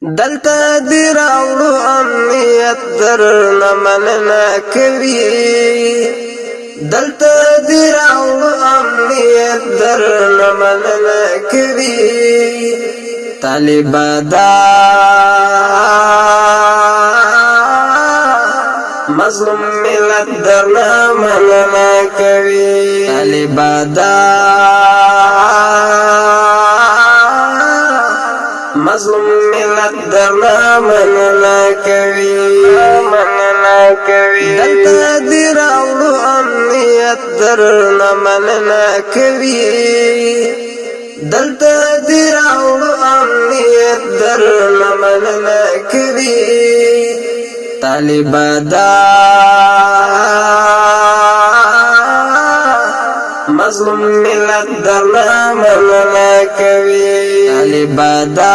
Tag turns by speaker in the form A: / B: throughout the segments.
A: دلتا دی راوړو امنیت درنه مننه کوي دلتا دی راوړو امنیت درنه مننه کوي طالبا دا مظلوم ملت درنه مننه کوي طالبا دا مظلوم ملت درنه مننه کوي دلته دی راوړو امنیت درنه مننه کوي دلته دی راوړو امنیت درنه مننه کوي طالبا دا مظلوم ملت درنه مننه کوي طالبا دا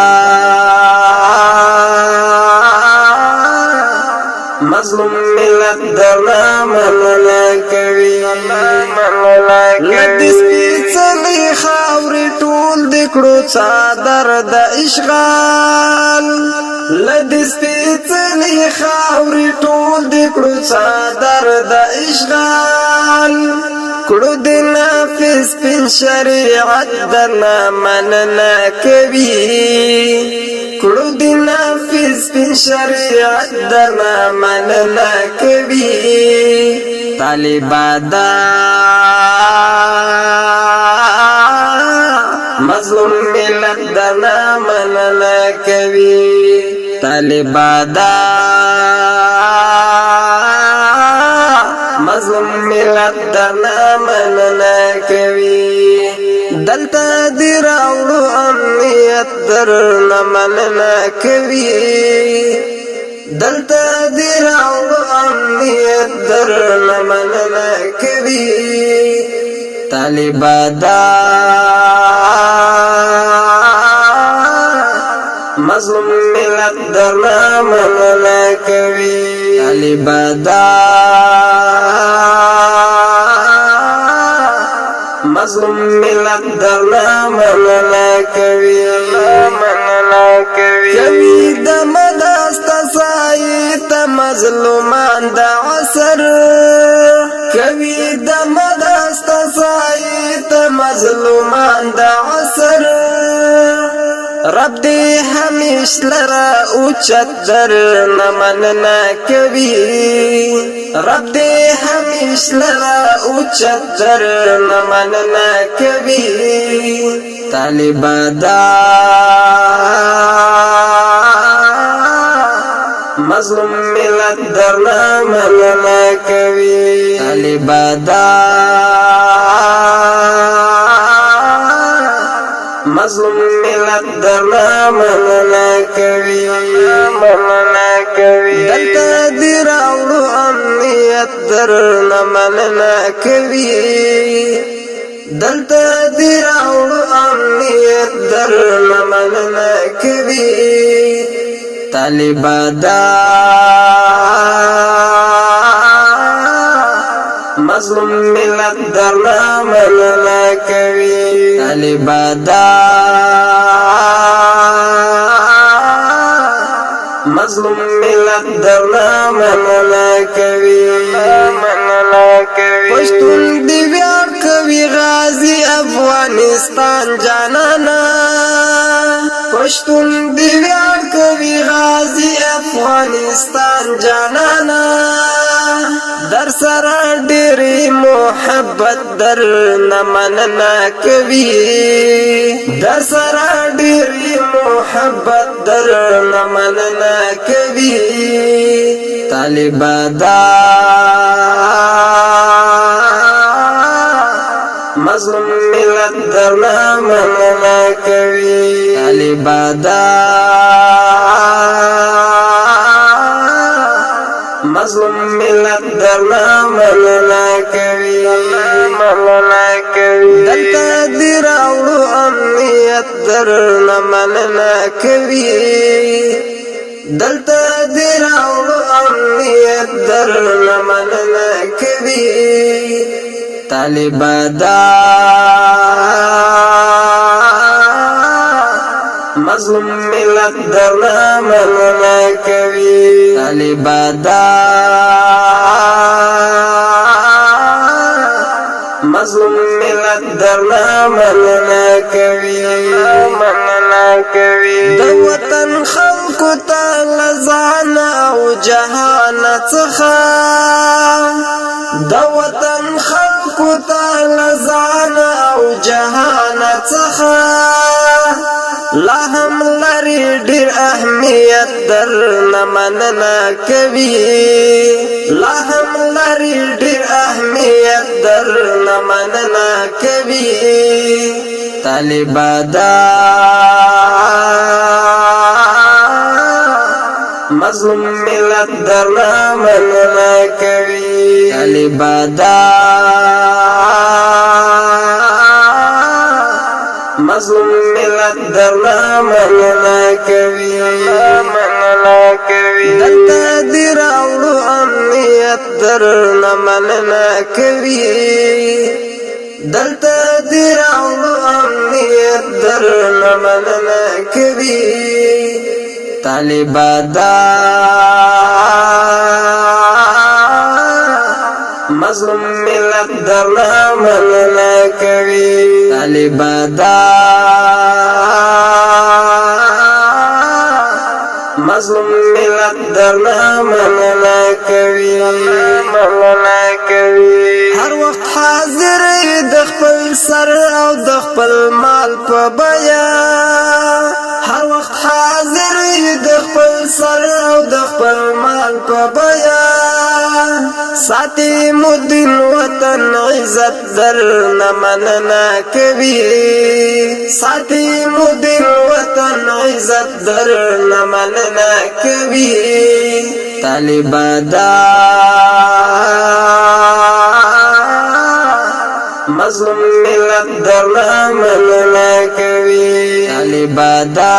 A: مظلوم ملت درنه مننه کوي لدې سپېڅلې خاورې ټول د کړو څادر د اشغال لدې سپېڅلې خاورې ټول د کړو څادر د اشغال کړو د نافذ پن شریعت درنه مننه کوي کړو د نافذ پن شریعت درنه مننه کوي طالبا دا مظلوم ملت درنه مننه کوي طالبا دا مظلوم ملت درنه مننه کوي دلته دی راوړو امنیت درنه مننه کوي دلته دی راوړو امنیت درنه مننه کوي طالبا دا مظلوم ملت درنه مننه کوي طالبا دا مظلوم ملت درنه مننه کوي کوي د مدست سایت مظلومان د عصر کوي د مدست سایت مظلومان د عصر رب دی همیش لرا اوچت درنه مننه کوي رب دی همیش لرا اوچت درنه مننه کوي طالبا دا مظلوم ملت درنه مننه کوي طالبا دا مظلوم ملت درنه مننه کوي دلته دی راوړو امنیت درنه مننه کوي دلته دی راوړو امنیت درنه مننه کوي طالبا دا مظلوم ملت درنه مننه کوي طالبا دا مظلوم ملت درنه مننه کوي پښتون دی ویاړ کوي غازی افغانستان جانانا پښتون دی ویاړ کوي غازی افغانستان جانانا در سره ډېر محبت درنه مننه کوي در سره ډېر محبت درنه مننه کوي طالبا دا مظلوم ملت درنه مننه کوي طالبا دا مظلوم ملت درنه مننه کوي دلته دی راوړو امنیت درنه مننه کوي دلته دی راوړو امنیت درنه مننه کوي طالبا دا مظلوم ملت درنا مننا کوي طالبا دا مظلوم ملت درنا مننا کوي د وطن خلقو ته لزان او جهان څخه د وطن خلقو ته لزان او جهان څخه لا هم لري ډېر اهمیت درنه مننه کوي لا هم لري ډېر اهمیت درنه مننه کوي طالبا دا مظلوم ملت درنه مننه کوي طالبا دا مظلوم ملت درنا مننا کوي دلته دی راوړو امنیت درنا مننا کوي دلته دی راوړو امنیت درنا مننا کوي طالبا دا مظلوم ملت درنا مننا کوي طالبا دا مظلوم ملت درنا مننا کوي هر وخت حاضر د خپل سر او د خپل مال په بیا هر وخت حاضر د خپل سر او د خپل مال په بیا ساتي مدین وطن عزت درنا مننا کوي ساتي مدین وطن عزت درنا مننا کوي طالبا دا مظلوم ملت درنا مننا کوي طالبا دا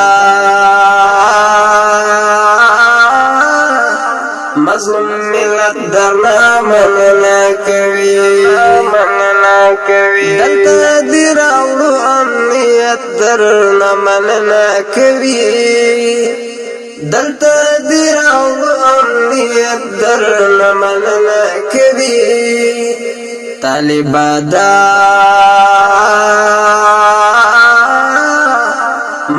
A: مظلوم ملت درنا مننا کوي دلته دی راوړو امنیت درنا مننا کوي دلته دی راوړو امنیت درنا مننا کوي طالبا دا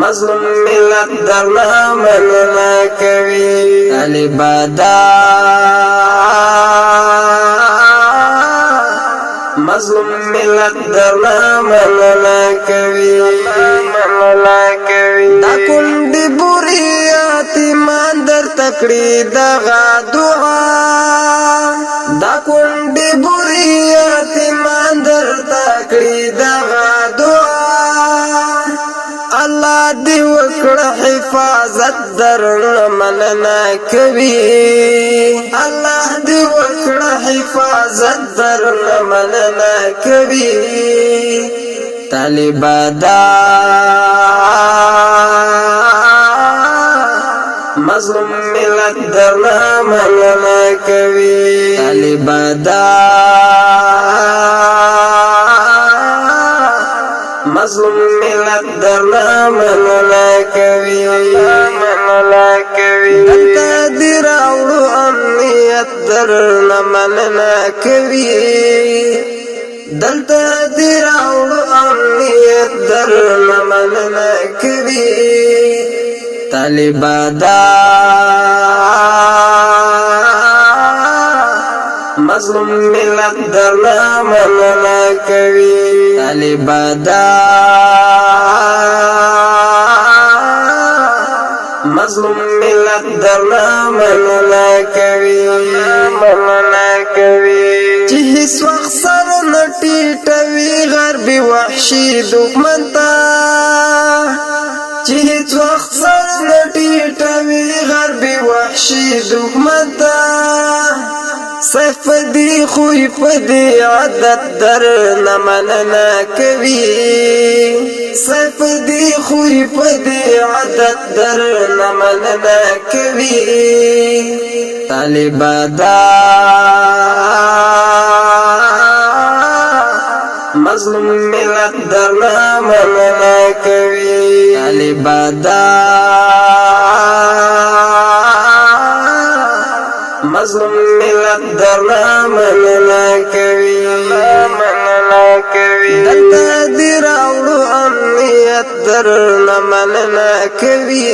A: مظلوم ملت درنا مننا کوي طالبا دا مظلوم ملت درنا مننا کوي دا کندي بوريات ایمان در تکړي دغه دعا دا کندي بوريات ایمان در تکړي دغه دعا الله دی وکړه حفاظت درنه مننه کوي الله دی وکړه حفاظت درنه مننه کوي طالبا دا مظلوم ملت درنه مننه کوي طالبا دا مظلوم ملت درنا مننا کوي دلته دی راوړو امنیت درنا مننا کوي دلته دی راوړو امنیت درنا مننا کوي طالبا دا مظلوم ملت درنا مننا کوي طالبا دا مظلوم ملت درنا مننا کوي چې هیڅ وخت سره نټیټوي غربي وحشي دښمن ته چې هیڅ وخت سره نټیټوي غربي وحشي دښمن ته سیف دی خوی پدی عادت درنا مننا کوي سیف دی خوی پدی عادت درنا مننا کوي طالبا دا مظلوم ملت درنا مننا کوي طالبا دا مظلوم ملت درنا مننا کوي دلتا دی راوړو امنیت درنا مننا کوي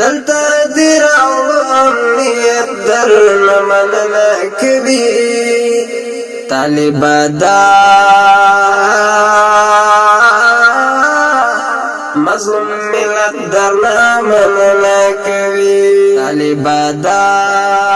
A: دلتا دی راوړو امنیت درنا مننا کوي طالبا دا مظلوم ملت درنا مننا کوي طالبا دا